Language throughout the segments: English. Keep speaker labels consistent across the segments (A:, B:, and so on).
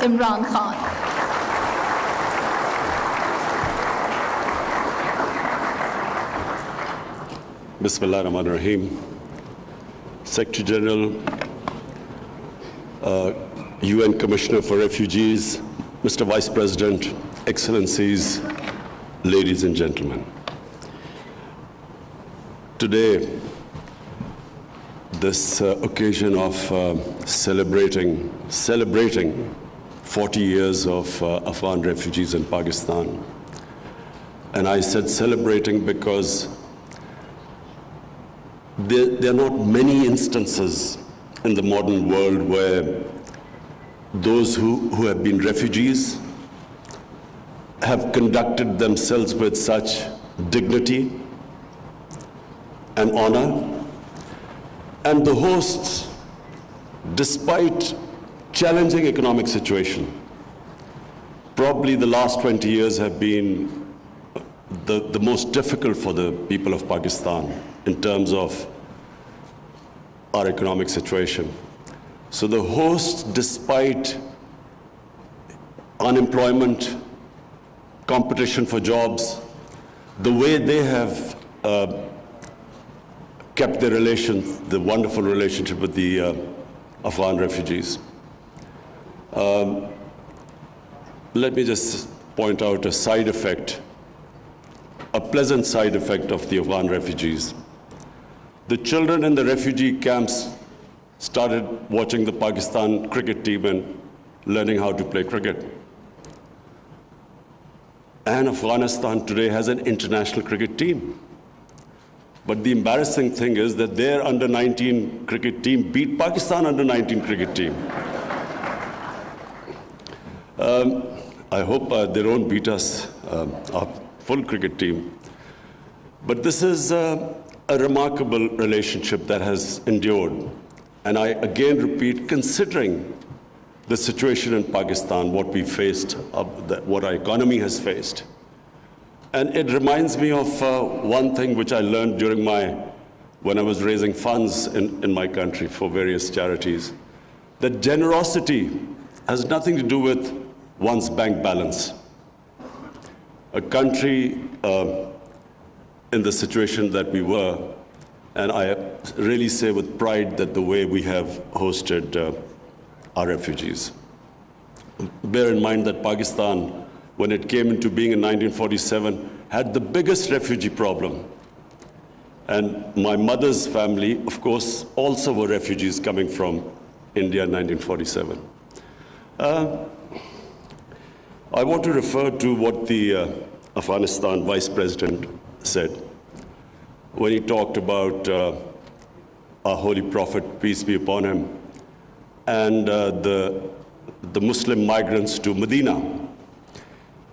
A: Imran Khan.
B: Bismillah ar-Rahman ar-Rahim. Secretary General, UN Commissioner for Refugees, Mr. Vice President, Excellencies, ladies and gentlemen. Today, this occasion of celebrating 40 years of Afghan refugees in Pakistan. And I said celebrating because there are not many instances in the modern world where those who have been refugees have conducted themselves with such dignity and honor. And the hosts, despite challenging economic situation, probably the last 20 years have been the most difficult for the people of Pakistan in terms of our economic situation. So the hosts, despite unemployment, competition for jobs, the way they have kept their relations, the wonderful relationship with the Afghan refugees. Let me just point out a side effect, a pleasant side effect of the Afghan refugees. The children in the refugee camps started watching the Pakistan cricket team and learning how to play cricket. And Afghanistan today has an international cricket team. But the embarrassing thing is that their under-19 cricket team beat Pakistan under-19 cricket team. I hope they don't beat us, our full cricket team. But this is a remarkable relationship that has endured. And I again repeat, considering the situation in Pakistan, what we faced, what our economy has faced. And it reminds me of one thing which I learned when I was raising funds in my country for various charities, that generosity has nothing to do with one's bank balance. A country in the situation that we were, and I really say with pride that the way we have hosted our refugees. Bear in mind that Pakistan, when it came into being in 1947, had the biggest refugee problem. And my mother's family, of course, also were refugees coming from India in 1947. I want to refer to what the Afghanistan Vice President said when he talked about our Holy Prophet, peace be upon him, and the Muslim migrants to Medina.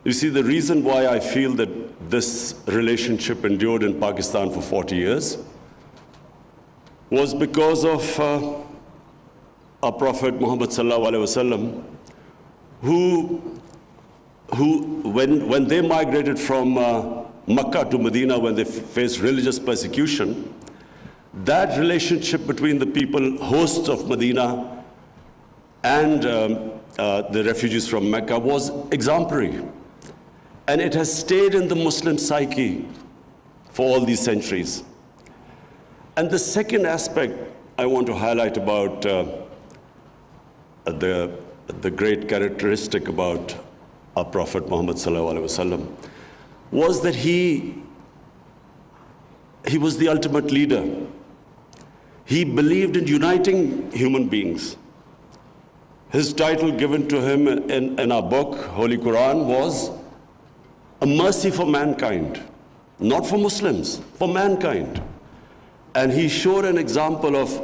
B: You see, the reason why I feel that this relationship endured in Pakistan for 40 years was because of our Prophet Muhammad sallallahu alaihi wasallam, who when they migrated from Makkah to Medina, when they faced religious persecution, that relationship between the people, hosts of Medina, and the refugees from Mecca was exemplary. And it has stayed in the Muslim psyche for all these centuries. And the second aspect I want to highlight about the great characteristic about our Prophet Muhammad sallallahu alaihi wasallam was that he was the ultimate leader. He believed in uniting human beings. His title given to him in our book, Holy Quran, was a mercy for mankind, not for Muslims, for mankind. And he showed an example of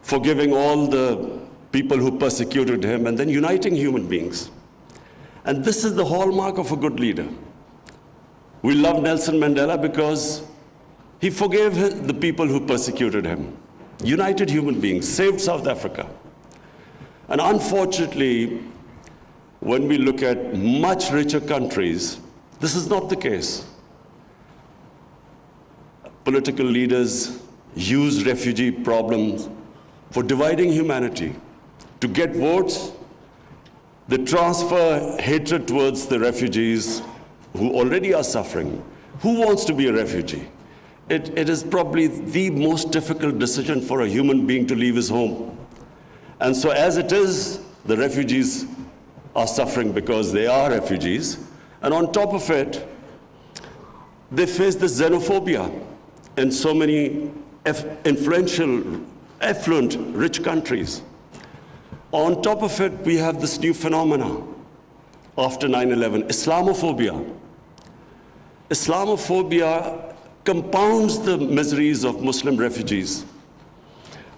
B: forgiving all the people who persecuted him and then uniting human beings. And this is the hallmark of a good leader. We love Nelson Mandela because he forgave the people who persecuted him, united human beings, saved South Africa. And unfortunately, when we look at much richer countries, this is not the case. Political leaders use refugee problems for dividing humanity, to get votes, They transfer hatred towards the refugees who already are suffering. Who wants to be a refugee? It is probably the most difficult decision for a human being to leave his home. And so as it is, the refugees are suffering because they are refugees. And on top of it, they face this xenophobia in so many influential, affluent, rich countries. On top of it, we have this new phenomena after 9/11, Islamophobia. Islamophobia compounds the miseries of Muslim refugees.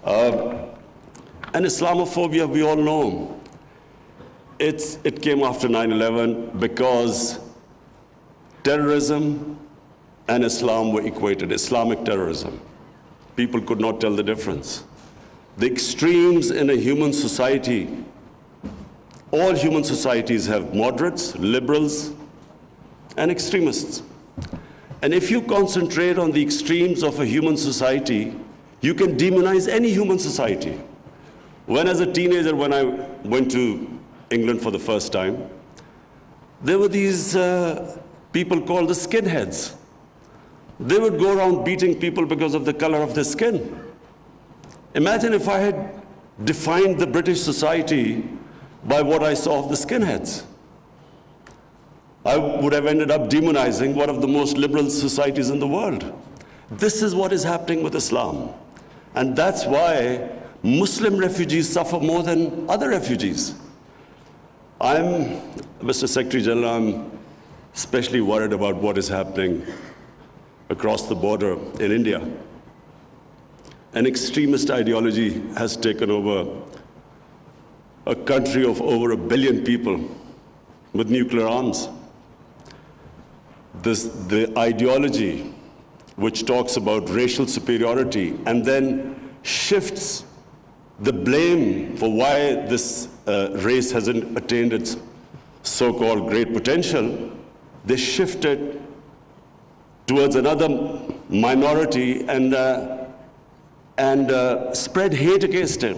B: And Islamophobia, we all know, it came after 9/11 because terrorism and Islam were equated, Islamic terrorism. People could not tell the difference. The extremes in a human society, all human societies have moderates, liberals, and extremists. And if you concentrate on the extremes of a human society, you can demonize any human society. When as a teenager, when I went to England for the first time, there were these people called the skinheads. They would go around beating people because of the color of their skin. Imagine if I had defined the British society by what I saw of the skinheads. I would have ended up demonizing one of the most liberal societies in the world. This is what is happening with Islam. And that's why Muslim refugees suffer more than other refugees. Mr. Secretary General, I'm especially worried about what is happening across the border in India. An extremist ideology has taken over a country of over 1 billion people with nuclear arms. The ideology which talks about racial superiority and then shifts the blame for why this race hasn't attained its so-called great potential, they shift it towards another minority and spread hate against it.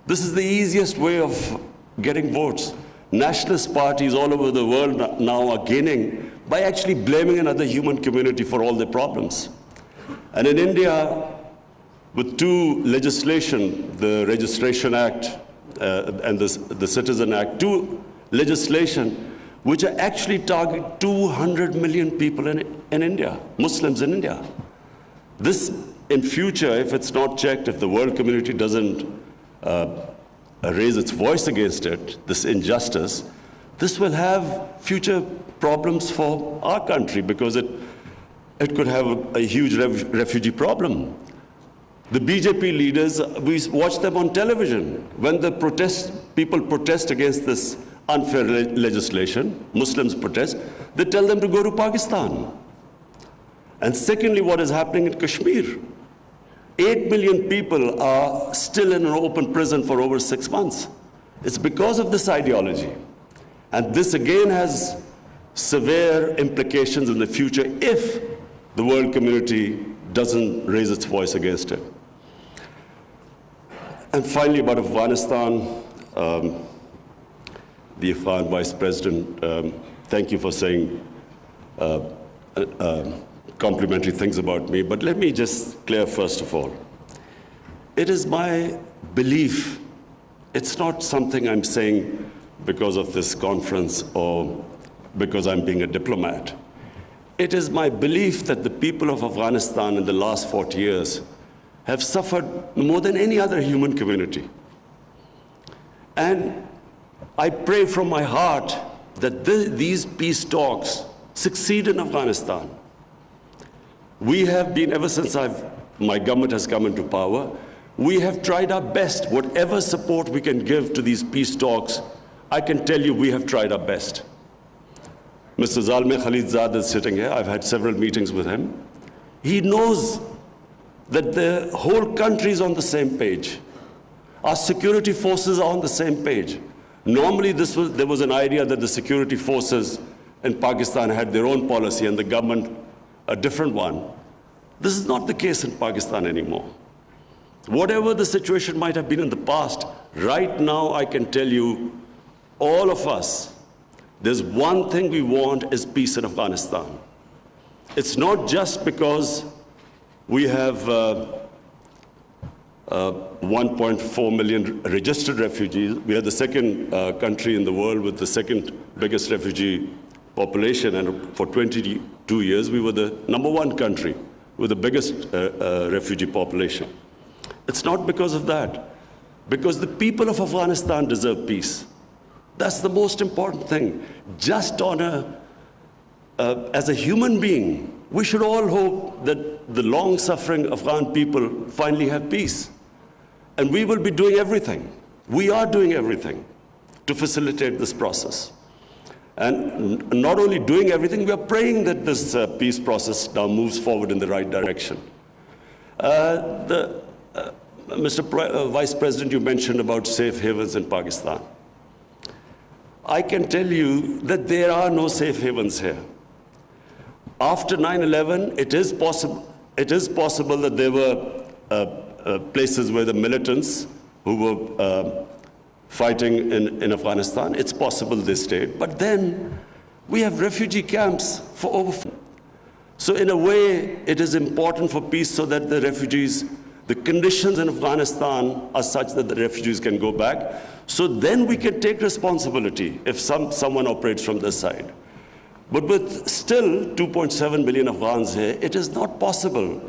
B: This is the easiest way of getting votes. Nationalist parties all over the world now are gaining by actually blaming another human community for all their problems. And in India, with two legislation, the Registration Act and the Citizen Act, two legislation which are actually target 200 million people in India, Muslims in India. This, in future, if it's not checked, if the world community doesn't raise its voice against it, this injustice, this will have future problems for our country because it could have a huge refugee problem. The BJP leaders, we watch them on television. When the people protest against this unfair legislation, Muslims protest, they tell them to go to Pakistan. And secondly, what is happening in Kashmir? 8 million people are still in an open prison for over 6 months. It's because of this ideology. And this again has severe implications in the future if the world community doesn't raise its voice against it. And finally, about Afghanistan, the Afghan Vice President, thank you for saying complimentary things about me, but let me just clear first of all. It is my belief, it's not something I'm saying because of this conference or because I'm being a diplomat. It is my belief that the people of Afghanistan in the last 40 years have suffered more than any other human community. And I pray from my heart that these peace talks succeed in Afghanistan. We have been, ever since my government has come into power, we have tried our best. Whatever support we can give to these peace talks, I can tell you we have tried our best. Mr. Zalmay Khalilzad is sitting here. I've had several meetings with him. He knows that the whole country is on the same page. Our security forces are on the same page. Normally, there was an idea that the security forces in Pakistan had their own policy and the government a different one. This is not the case in Pakistan anymore. Whatever the situation might have been in the past, right now I can tell you all of us, there's one thing we want is peace in Afghanistan. It's not just because we have 1.4 million registered refugees. We are the second country in the world with the second biggest refugee population, and for 22 years we were the #1 country with the biggest refugee population. It's not because of that, because the people of Afghanistan deserve peace. That's the most important thing. Just on as a human being, we should all hope that the long-suffering Afghan people finally have peace. And we will be doing everything. We are doing everything to facilitate this process. And not only doing everything, we are praying that this peace process now moves forward in the right direction. Mr. Vice President, you mentioned about safe havens in Pakistan. I can tell you that there are no safe havens here. After 9/11, it is possible that there were places where the militants who were fighting in Afghanistan, it's possible they stayed. But then we have refugee camps for over. So in a way, it is important for peace so that the refugees, the conditions in Afghanistan are such that the refugees can go back. So then we can take responsibility if someone operates from this side. But with still 2.7 million Afghans here, it is not possible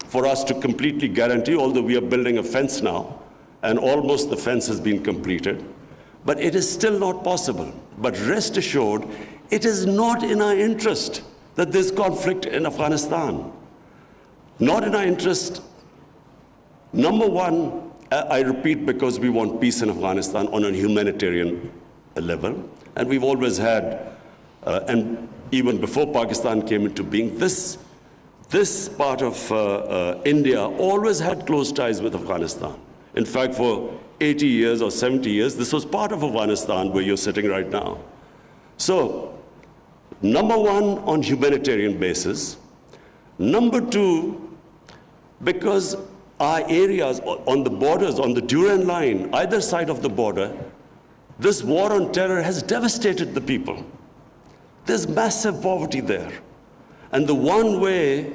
B: for us to completely guarantee, although we are building a fence now, and almost the fence has been completed, but it is still not possible. But rest assured, it is not in our interest that there's conflict in Afghanistan. Not in our interest. #1, I repeat, because we want peace in Afghanistan on a humanitarian level, and we've always had, and even before Pakistan came into being, this part of India always had close ties with Afghanistan. In fact, for 80 years or 70 years, this was part of Afghanistan where you're sitting right now. So, #1, on humanitarian basis. #2, because our areas on the borders, on the Durand line, either side of the border, this war on terror has devastated the people. There's massive poverty there. And the one way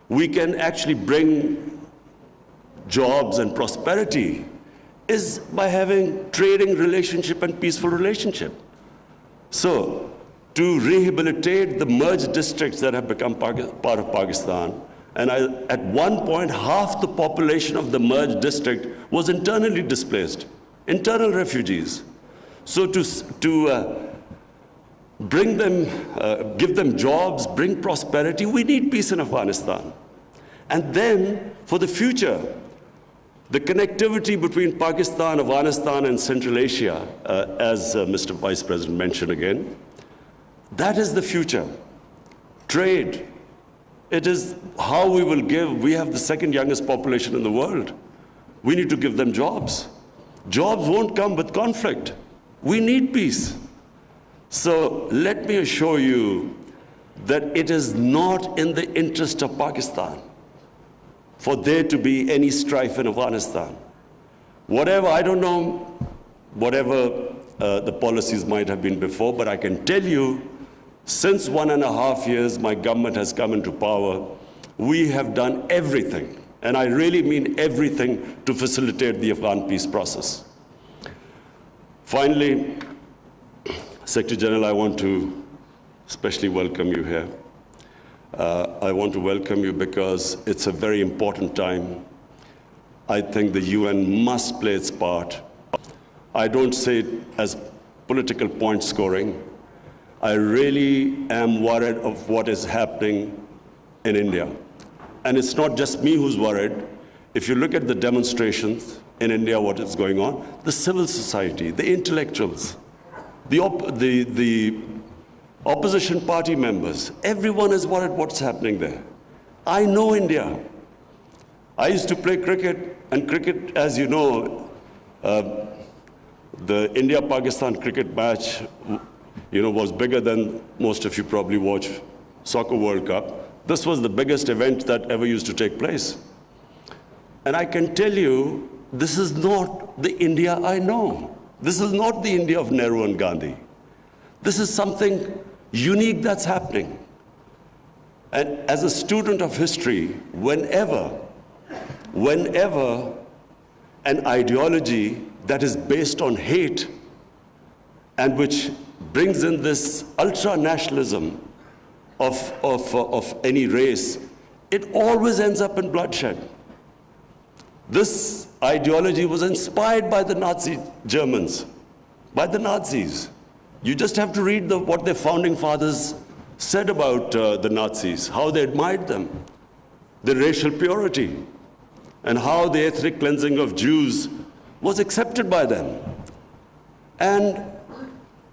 B: we can actually bring jobs and prosperity is by having trading relationship and peaceful relationship. So, to rehabilitate the merged districts that have become part of Pakistan, and at one point, half the population of the merged district was internally displaced, internal refugees. So to bring them, give them jobs, bring prosperity, we need peace in Afghanistan. And then, for the future, the connectivity between Pakistan, Afghanistan, and Central Asia, as Mr. Vice President mentioned again, that is the future. Trade. It is how we will give. We have the second youngest population in the world. We need to give them jobs. Jobs won't come with conflict. We need peace. So let me assure you that it is not in the interest of Pakistan for there to be any strife in Afghanistan. Whatever, I don't know, whatever the policies might have been before, but I can tell you, since 1.5 years my government has come into power, we have done everything, and I really mean everything, to facilitate the Afghan peace process. Finally, Secretary General, I want to especially welcome you here. I want to welcome you because it's a very important time. I think the UN must play its part. I don't say it as political point scoring. I really am worried of what is happening in India. And it's not just me who's worried. If you look at the demonstrations in India, what is going on, the civil society, the intellectuals, the opposition party members, everyone is worried what's happening there. I know India. I used to play cricket, and cricket, as you know, the India-Pakistan cricket match, was bigger than most of you probably watch Soccer World Cup. This was the biggest event that ever used to take place. And I can tell you, this is not the India I know. This is not the India of Nehru and Gandhi. This is something unique that's happening. And as a student of history, whenever an ideology that is based on hate and which brings in this ultra-nationalism of any race, it always ends up in bloodshed. This ideology was inspired by the Nazi Germans, by the Nazis. You just have to read what their founding fathers said about the Nazis, how they admired them, the racial purity, and how the ethnic cleansing of Jews was accepted by them. And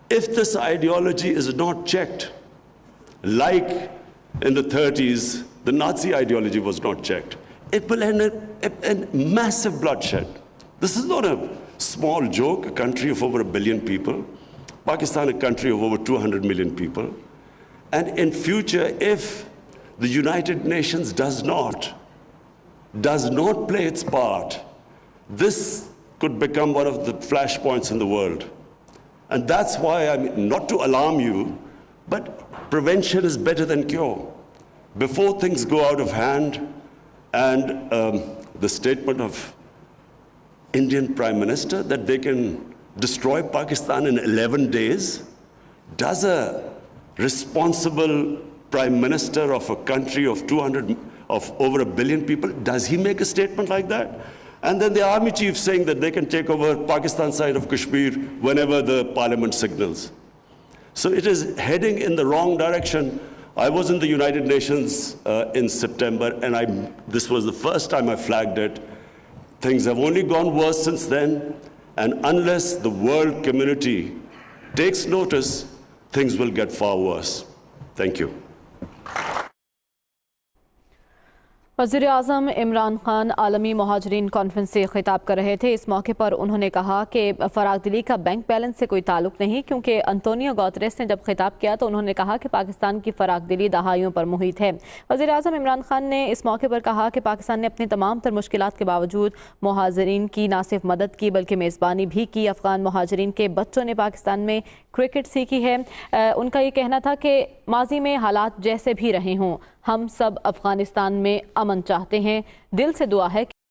B: if this ideology is not checked, like in the 30s, the Nazi ideology was not checked, it will end in massive bloodshed. This is not a small joke, a country of over 1 billion people, Pakistan, a country of over 200 million people. And in future, if the United Nations does not play its part, this could become one of the flashpoints in the world. And that's why, I mean, not to alarm you, but prevention is better than cure. Before things go out of hand, and the statement of Indian Prime Minister that they can destroy Pakistan in 11 days, does a responsible Prime Minister of a country of over 1 billion people, does he make a statement like that? And then the army chief saying that they can take over Pakistan side of Kashmir whenever the parliament signals. So it is heading in the wrong direction. I was in the United Nations in September, and this was the first time I flagged it. Things have only gone worse since then, and unless the world community takes notice, things will get far worse. Thank you.
A: वज़ीर-ए-आज़म इमरान खान आलमी महाजरीन conference से खिताब कर रहे थे। इस मौके पर उन्होंने कहा कि फ़रागदिली का बैंक बैलेंस से कोई ताल्लुक नहीं, क्योंकि अंतोनियो गुतेरेस ने जब खिताब किया तो उन्होंने कहा कि पाकिस्तान की फ़रागदिली दहाइयों पर मुहित है। वज़ीर-ए-आज़म इमरान खान ने इस मौके पर कहा कि पाकिस्तान ने अपनी तमाम तर मुश्किलात के बावजूद महाजरीन की न सिर्फ मदद की बल्कि मेज़बानी भी की। अफ़गान महाजरीन के बच्चों ने पाकिस्तान में क्रिकेट सीखी है। उनका ये कहना था कि माजी में हालात जैसे भी रहे हों, हम सब अफ़गानिस्तान में अमन चाहते हैं। दिल से दुआ है